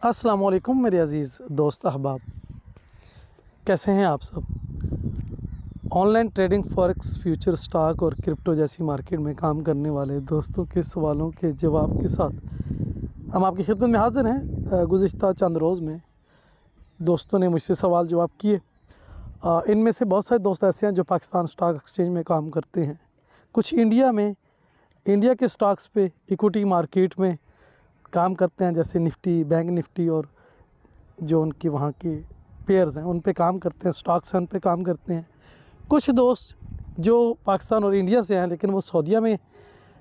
अस्सलाम वालेकुम मेरे अज़ीज़ दोस्त अहबाब, कैसे हैं आप सब। Online trading forex future stock और क्रिप्टो जैसी मार्केट में काम करने वाले दोस्तों के सवालों के जवाब के साथ हम आपकी खिदमत में हाज़िर हैं। गुज़िश्ता चंद रोज़ में दोस्तों ने मुझसे सवाल जवाब किए। इनमें से बहुत सारे दोस्त ऐसे हैं जो पाकिस्तान स्टॉक एक्सचेंज में काम करते हैं, कुछ इंडिया के स्टॉक्स पे इक्विटी मार्केट में काम करते हैं, जैसे निफ्टी, बैंक निफ्टी और जो उनकी वहाँ के पेयर्स हैं उन पे काम करते हैं, स्टॉक्स हैं उन पे काम करते हैं। कुछ दोस्त जो पाकिस्तान और इंडिया से हैं लेकिन वो सऊदीया में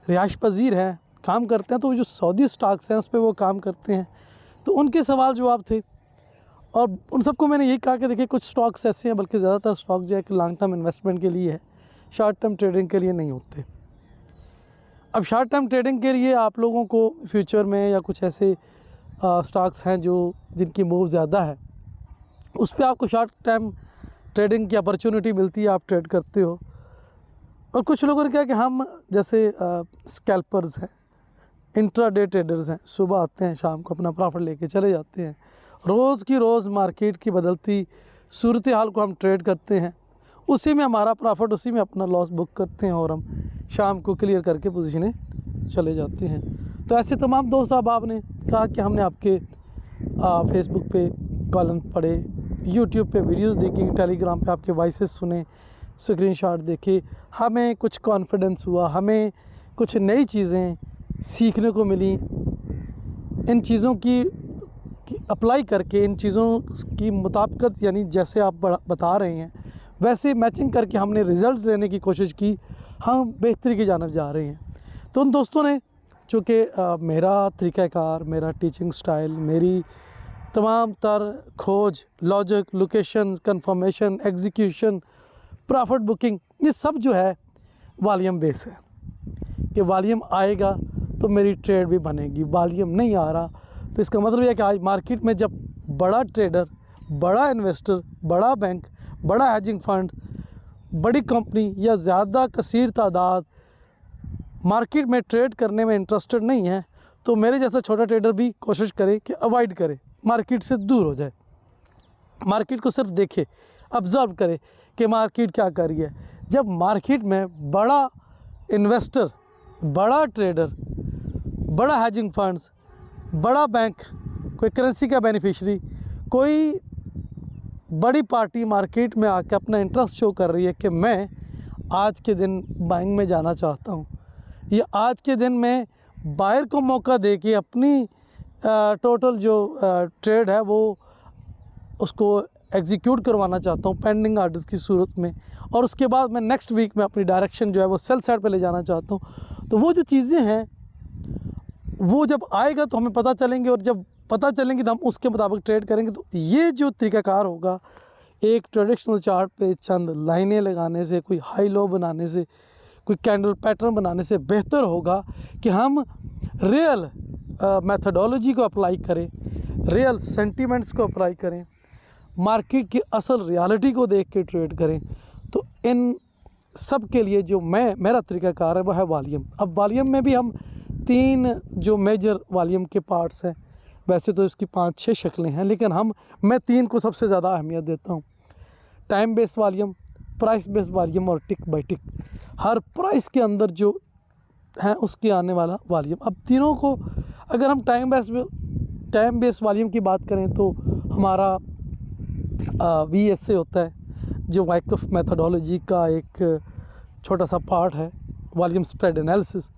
रिहाइश पजीर हैं, काम करते हैं, तो जो सऊदी स्टॉक्स हैं उस पर वो काम करते हैं। तो उनके सवाल जवाब थे और उन सबको मैंने यही कहा कि देखिए कुछ स्टॉक्स ऐसे हैं, बल्कि ज़्यादातर स्टॉक जो है कि लॉन्ग टर्म इन्वेस्टमेंट के लिए है, शॉर्ट टर्म ट्रेडिंग के लिए नहीं होते। अब शॉर्ट टर्म ट्रेडिंग के लिए आप लोगों को फ्यूचर में या कुछ ऐसे स्टॉक्स हैं जो जिनकी मूव ज़्यादा है, उस पर आपको शॉर्ट टर्म ट्रेडिंग की अपॉर्चुनिटी मिलती है, आप ट्रेड करते हो। और कुछ लोगों ने कहा कि हम जैसे स्कैल्पर्स हैं, इंट्राडे ट्रेडर्स हैं, सुबह आते हैं शाम को अपना प्रॉफिट लेके चले जाते हैं, रोज़ की रोज़ मार्केट की बदलती सूरत हाल को हम ट्रेड करते हैं, उसी में हमारा प्रॉफिट, उसी में अपना लॉस बुक करते हैं और हम शाम को क्लियर करके पोजीशनें चले जाते हैं। तो ऐसे तमाम दोस्त साहब आपने कहा कि हमने आपके फेसबुक पे कॉलम पढ़े, यूट्यूब पे वीडियोस देखी, टेलीग्राम पे आपके वॉइसेस सुने, स्क्रीनशॉट देखे, हमें कुछ कॉन्फिडेंस हुआ, हमें कुछ नई चीज़ें सीखने को मिली। इन चीज़ों की अप्लाई करके, इन चीज़ों की मुताबिकत यानी जैसे आप बता रहे हैं वैसे मैचिंग करके हमने रिज़ल्ट्स लेने की कोशिश की, हम बेहतरी की जानब जा रहे हैं। तो उन दोस्तों ने, चूँकि मेरा तरीक़ाकार, मेरा टीचिंग स्टाइल, मेरी तमाम तर खोज, logic, location, confirmation, execution, profit booking, ये सब जो है वॉल्यूम बेस है कि वॉल्यूम आएगा तो मेरी ट्रेड भी बनेगी, वॉल्यूम नहीं आ रहा तो इसका मतलब यह है कि आज मार्केट में जब बड़ा ट्रेडर, बड़ा इन्वेस्टर, बड़ा बैंक, बड़ा हेजिंग फंड, बड़ी कंपनी या ज़्यादा कसीर तादाद मार्केट में ट्रेड करने में इंटरेस्टेड नहीं है, तो मेरे जैसा छोटा ट्रेडर भी कोशिश करे कि अवॉइड करे, मार्केट से दूर हो जाए, मार्केट को सिर्फ देखे, ऑब्ज़र्व करे कि मार्केट क्या कर रही है। जब मार्केट में बड़ा इन्वेस्टर, बड़ा ट्रेडर, बड़ा हेजिंग फंड्स, बड़ा बैंक, कोई करेंसी का बेनिफिशरी, कोई बड़ी पार्टी मार्केट में आके अपना इंटरेस्ट शो कर रही है कि मैं आज के दिन बाइंग में जाना चाहता हूँ, या आज के दिन मैं बायर को मौका दे के अपनी टोटल जो ट्रेड है वो उसको एग्जीक्यूट करवाना चाहता हूँ पेंडिंग आर्डर्स की सूरत में, और उसके बाद मैं नेक्स्ट वीक में अपनी डायरेक्शन जो है वो सेल साइड पे ले जाना चाहता हूँ। तो वो जो चीज़ें हैं वो जब आएगा तो हमें पता चलेंगे, और जब पता चलेंगे तो हम उसके मुताबिक ट्रेड करेंगे। तो ये जो तरीक़ाकार होगा, एक ट्रेडिशनल चार्ट पे चंद लाइनें लगाने से, कोई हाई लो बनाने से, कोई कैंडल पैटर्न बनाने से बेहतर होगा कि हम रियल मेथडोलॉजी को अप्लाई करें, रियल सेंटिमेंट्स को अप्लाई करें, मार्केट की असल रियलिटी को देख के ट्रेड करें। तो इन सब के लिए जो मेरा तरीक़ाकार है वो है वॉल्यूम। अब वॉल्यूम में भी हम 3 जो मेजर वॉल्यूम के पार्ट्स हैं, वैसे तो इसकी 5-6 शक्लें हैं, लेकिन मैं 3 को सबसे ज़्यादा अहमियत देता हूँ। Time base volume, price base volume और टिक बाय टिक। हर प्राइस के अंदर जो है उसके आने वाला वॉल्यूम। अब तीनों को अगर हम टाइम बेस वॉल्यूम की बात करें तो हमारा VSA होता है, जो वाइकफ मेथडोलॉजी का एक छोटा सा पार्ट है, वॉल्यूम स्प्रेड एनालिसिस।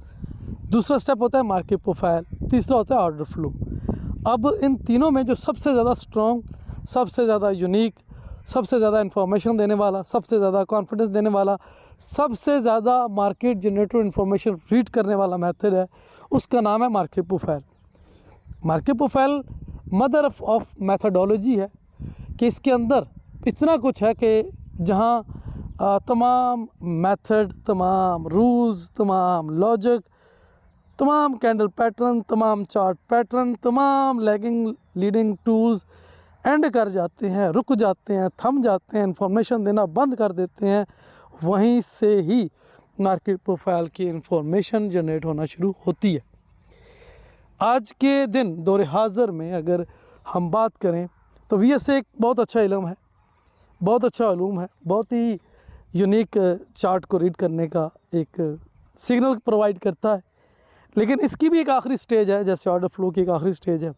दूसरा स्टेप होता है मार्केट प्रोफाइल, तीसरा होता है ऑर्डर फ्लो। अब इन तीनों में जो सबसे ज़्यादा स्ट्रॉन्ग, सबसे ज़्यादा यूनिक, सबसे ज़्यादा इन्फॉर्मेशन देने वाला, सबसे ज़्यादा कॉन्फिडेंस देने वाला, सबसे ज़्यादा मार्केट जनरेटेड इन्फॉर्मेशन रीड करने वाला मेथड है, उसका नाम है market profile. Market profile mother of methodology है कि इसके अंदर इतना कुछ है कि जहाँ तमाम मेथड, तमाम रूल्स, तमाम लॉजिक, तमाम कैंडल पैटर्न, तमाम चार्ट पैटर्न, तमाम लैगिंग लीडिंग टूल्स एंड कर जाते हैं, रुक जाते हैं, थम जाते हैं, इन्फॉर्मेशन देना बंद कर देते हैं, वहीं से ही मार्केट प्रोफाइल की इन्फॉर्मेशन जनरेट होना शुरू होती है। आज के दिन दौर हाज़र में अगर हम बात करें तो VS एक बहुत अच्छा इल्म है, बहुत अच्छा उलूम है, बहुत ही यूनिक चार्ट को रीड करने का एक सिग्नल प्रोवाइड करता है। लेकिन इसकी भी एक आखिरी स्टेज है, जैसे ऑर्डर फ्लो की एक आखिरी स्टेज है,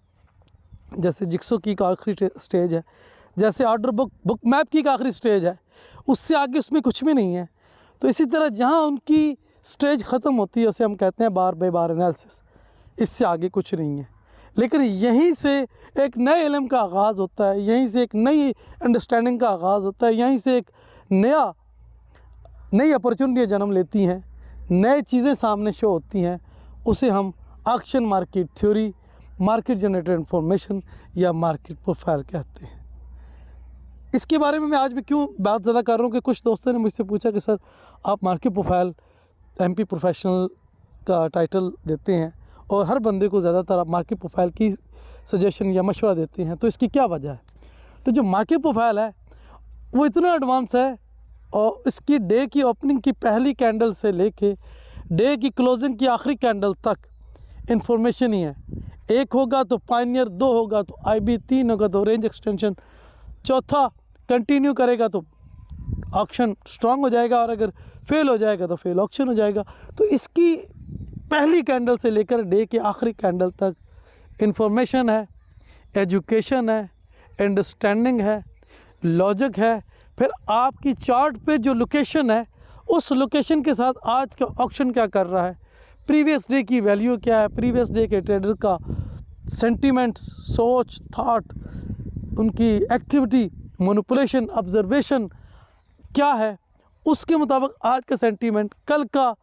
जैसे जिक्सो की एक आखिरी स्टेज है, जैसे ऑर्डर बुक मैप की एक आखिरी स्टेज है, उससे आगे उसमें कुछ भी नहीं है। तो इसी तरह जहाँ उनकी स्टेज ख़त्म होती है उसे हम कहते हैं बार बाय बार एनालिसिस, इससे आगे कुछ नहीं है। लेकिन यहीं से एक नए इल्म का आगाज़ होता है, यहीं से एक नई अंडरस्टैंडिंग का आगाज़ होता है, यहीं से एक नई अपॉर्चुनिटी जन्म लेती हैं, नए चीज़ें सामने शो होती हैं। उसे हम action market theory, market generated information या मार्केट प्रोफाइल कहते हैं। इसके बारे में मैं आज भी क्यों बात ज़्यादा कर रहा हूँ कि कुछ दोस्तों ने मुझसे पूछा कि सर आप मार्केट प्रोफाइल MP प्रोफेशनल का टाइटल देते हैं और हर बंदे को ज़्यादातर आप मार्केट प्रोफाइल की सजेशन या मशवरा देते हैं, तो इसकी क्या वजह है? तो जो मार्केट प्रोफाइल है वो इतना एडवांस है और इसकी डे की ओपनिंग की पहली कैंडल से लेके डे की क्लोजिंग की आखिरी कैंडल तक इन्फॉर्मेशन ही है। एक होगा तो पायनियर, दो होगा तो IB, तीन होगा तो रेंज एक्सटेंशन, चौथा कंटिन्यू करेगा तो ऑक्शन स्ट्रांग हो जाएगा और अगर फेल हो जाएगा तो फेल ऑक्शन हो जाएगा। तो इसकी पहली कैंडल से लेकर डे के आखिरी कैंडल तक इन्फॉर्मेशन है, एजुकेशन है, अंडरस्टैंडिंग है, लॉजिक है। फिर आपकी चार्ट पे जो लोकेशन है उस लोकेशन के साथ आज का ऑक्शन क्या कर रहा है, प्रीवियस डे की वैल्यू क्या है, प्रीवियस डे के ट्रेडर का सेंटीमेंट, सोच, थॉट, उनकी एक्टिविटी, मैनिपुलेशन, ऑब्जर्वेशन क्या है, उसके मुताबिक आज का सेंटीमेंट, कल का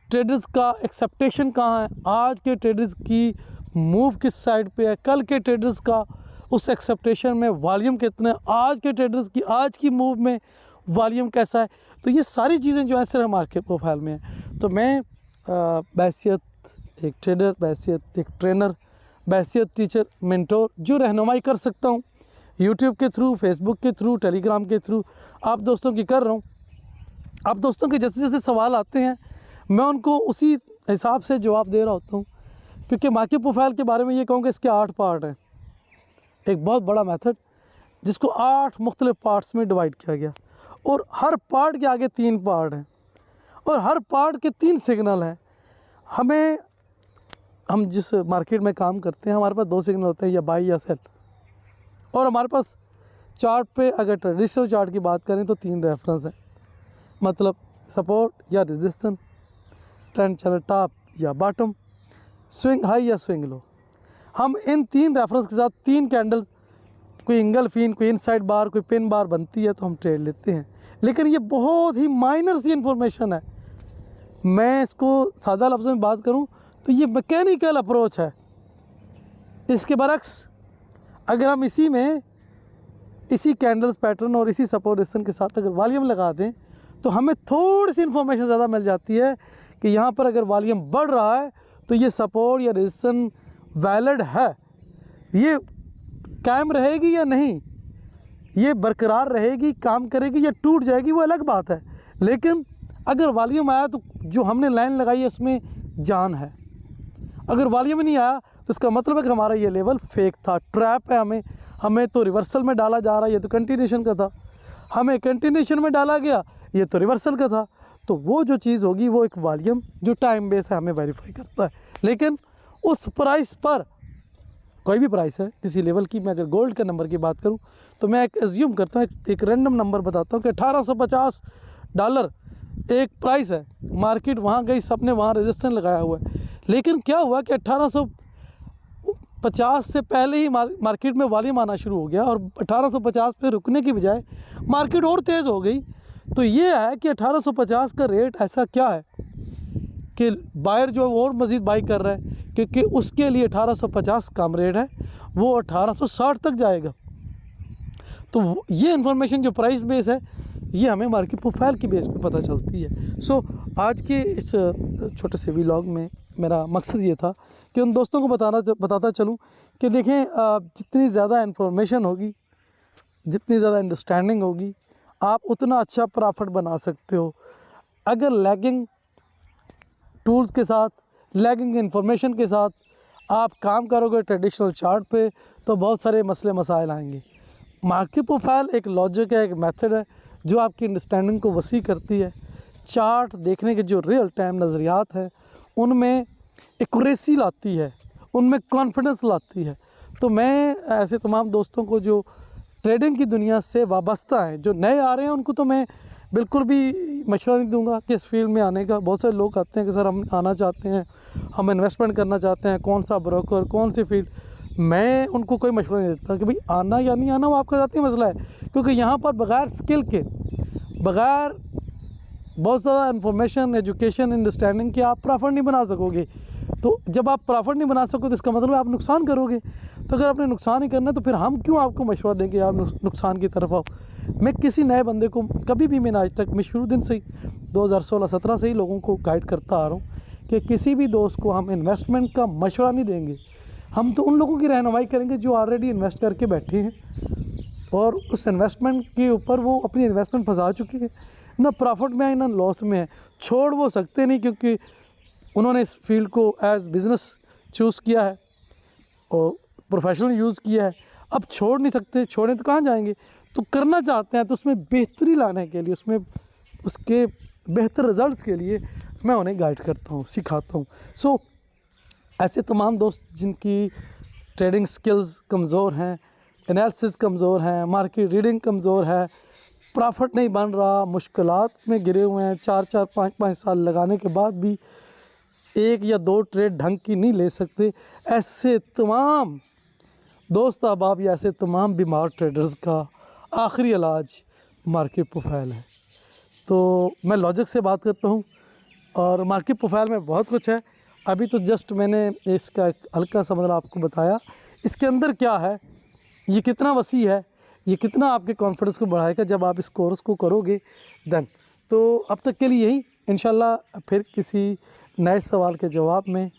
ट्रेडर्स का एक्सेप्टेशन कहाँ है, आज के ट्रेडर्स की मूव किस साइड पे है, कल के ट्रेडर्स का उस एक्सेप्टेशन में वॉल्यूम कितना है, आज के ट्रेडर्स की आज की मूव में वॉल्यूम कैसा है। तो ये सारी चीज़ें जो है सिर्फ मार्केट प्रोफाइल में है। तो मैं बैसियत एक ट्रेडर, बैसियत एक ट्रेनर, बैसियत टीचर, मेंटोर जो रहनुमाई कर सकता हूँ यूट्यूब के थ्रू, फेसबुक के थ्रू, टेलीग्राम के थ्रू आप दोस्तों की कर रहा हूँ। आप दोस्तों के जैसे जैसे सवाल आते हैं मैं उनको उसी हिसाब से जवाब दे रहा होता हूँ, क्योंकि मार्केट प्रोफाइल के बारे में ये कहूँ कि इसके 8 पार्ट हैं। एक बहुत बड़ा मेथड जिसको 8 मुख्तलिफ पार्ट्स में डिवाइड किया गया और हर पार्ट के आगे 3 पार्ट हैं और हर पार्ट के 3 सिग्नल हैं। हम जिस मार्केट में काम करते हैं हमारे पास 2 सिग्नल होते हैं, या बाई या सेल। और हमारे पास चार्ट पे अगर ट्रेडिशनल चार्ट की बात करें तो 3 रेफरेंस हैं, मतलब सपोर्ट या रेजिस्टेंस, ट्रेंड चैनल टॉप या बॉटम, स्विंग हाई या स्विंग लो। हम इन 3 रेफरेंस के साथ 3 कैंडल, कोई इंगल्फिन, कोई इनसाइड बार, कोई पिन बार बनती है तो हम ट्रेड लेते हैं। लेकिन ये बहुत ही माइनर सी इन्फॉर्मेशन है। मैं इसको सादा लफ्ज़ों में बात करूं तो ये मैकेनिकल अप्रोच है। इसके बरक्स अगर हम इसी कैंडल्स पैटर्न और इसी सपोर्ट रेजिस्टेंस के साथ अगर वॉल्यूम लगा दें तो हमें थोड़ी सी इन्फॉर्मेशन ज़्यादा मिल जाती है कि यहाँ पर अगर वॉल्यूम बढ़ रहा है तो ये सपोर्ट या रेजिस्टेंस वैलिड है, ये कायम रहेगी या नहीं, ये बरकरार रहेगी, काम करेगी या टूट जाएगी, वो अलग बात है। लेकिन अगर वॉल्यूम आया तो जो हमने लाइन लगाई है उसमें जान है। अगर वॉल्यूम नहीं आया तो इसका मतलब है कि हमारा ये लेवल फेक था, ट्रैप है। हमें तो रिवर्सल में डाला जा रहा है, ये तो कंटिन्यूशन का था। हमें कंटिन्यूशन में डाला गया, ये तो रिवर्सल का था। तो वो जो चीज़ होगी वो एक वॉल्यूम जो टाइम बेस है हमें वेरीफाई करता है। लेकिन उस प्राइस पर, कोई भी प्राइस है किसी लेवल की, मैं अगर गोल्ड के नंबर की बात करूं तो मैं एक एज्यूम करता हूं, एक रैंडम नंबर बताता हूं कि $1850 एक प्राइस है। मार्केट वहां गई, सबने वहां रेजिस्टेंस लगाया हुआ है। लेकिन क्या हुआ कि 1850 से पहले ही मार्केट में वॉल्यूम आना शुरू हो गया और 1850 पे रुकने की बजाय मार्केट और तेज़ हो गई। तो ये है कि 1850 का रेट ऐसा क्या है कि बायर जो और मज़ीद बाई कर रहा है, क्योंकि उसके लिए 1850 कम रेट है, वो 1860 तक जाएगा। तो ये इन्फॉर्मेशन जो प्राइस बेस है ये हमें मार्केट प्रोफाइल की बेस पे पता चलती है। सो आज के इस छोटे से व्लॉग में मेरा मकसद ये था कि उन दोस्तों को बताता चलूँ कि देखें, जितनी ज़्यादा इन्फॉर्मेशन होगी, जितनी ज़्यादा अंडरस्टैंडिंग होगी, आप उतना अच्छा प्रॉफिट बना सकते हो। अगर लैगिंग टूल्स के साथ, लैगिंग इन्फॉर्मेशन के साथ आप काम करोगे ट्रेडिशनल चार्ट पे, तो बहुत सारे मसले मसाइल आएंगे। मार्केट प्रोफाइल एक लॉजिक है, एक मेथड है जो आपकी अंडरस्टैंडिंग को वसी करती है। चार्ट देखने के जो रियल टाइम नज़रियात हैं उनमें एक्यूरेसी लाती है, उनमें कॉन्फिडेंस लाती है। तो मैं ऐसे तमाम दोस्तों को जो ट्रेडिंग की दुनिया से वाबस्ता हैं, जो नए आ रहे हैं, उनको तो मैं बिल्कुल भी मशवरा नहीं दूंगा कि इस फील्ड में आने का। बहुत सारे लोग आते हैं कि सर हम आना चाहते हैं, हम इन्वेस्टमेंट करना चाहते हैं, कौन सा ब्रोकर, कौन सी फील्ड। मैं उनको कोई मशवरा नहीं देता कि भाई आना या नहीं आना वो आपका ज़ाती मसला है, क्योंकि यहाँ पर बग़ैर स्किल के, बग़ैर बहुत ज़्यादा इन्फॉर्मेशन, एजुकेशन, अंडरस्टैंडिंग के आप प्रॉफिट नहीं बना सकोगे। तो जब आप प्रॉफिट नहीं बना सकोगे तो इसका मतलब आप नुकसान करोगे। तो अगर आपने नुकसान ही करना है तो फिर हम क्यों आपको मशवरा देंगे आप नुकसान की तरफ आओ। मैं किसी नए बंदे को कभी भी, मैंने आज तक, मैं शुरू दिन से ही 2016-17 से ही लोगों को गाइड करता आ रहा हूँ कि किसी भी दोस्त को हम इन्वेस्टमेंट का मशवरा नहीं देंगे। हम तो उन लोगों की रहनुमाई करेंगे जो ऑलरेडी इन्वेस्ट करके बैठे हैं और उस इन्वेस्टमेंट के ऊपर वो अपनी इन्वेस्टमेंट फंसा चुके हैं, ना प्रॉफिट में है ना लॉस में है। छोड़ वो सकते नहीं क्योंकि उन्होंने इस फील्ड को एज बिज़नेस चूज़ किया है और प्रोफेशनल यूज़ किया है। अब छोड़ नहीं सकते, छोड़ें तो कहाँ जाएंगे। तो करना चाहते हैं तो उसमें बेहतरी लाने के लिए, उसमें उसके बेहतर रिज़ल्ट्स के लिए मैं उन्हें गाइड करता हूँ, सिखाता हूँ। सो ऐसे तमाम दोस्त जिनकी ट्रेडिंग स्किल्स कमज़ोर हैं, एनालिसिस कमज़ोर हैं, मार्केट रीडिंग कमज़ोर है, प्रॉफिट नहीं बन रहा, मुश्किलात में गिरे हुए हैं, 4-4, 5-5 साल लगाने के बाद भी एक या दो ट्रेड ढंग की नहीं ले सकते, ऐसे तमाम दोस्त अहबाब या ऐसे तमाम बीमार ट्रेडर्स का आखिरी इलाज मार्केट प्रोफाइल है। तो मैं लॉजिक से बात करता हूँ और मार्केट प्रोफाइल में बहुत कुछ है। अभी तो जस्ट मैंने इसका एक हल्का सा मतलब आपको बताया, इसके अंदर क्या है, ये कितना वसी है, ये कितना आपके कॉन्फिडेंस को बढ़ाएगा जब आप इस कोर्स को करोगे देन। तो अब तक के लिए यही, इंशाल्लाह फिर किसी नए सवाल के जवाब में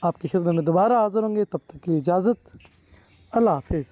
आपकी खिदमत में दोबारा हाज़िर होंगे। तब तक के लिए इजाज़त, अल्लाह हाफिज़।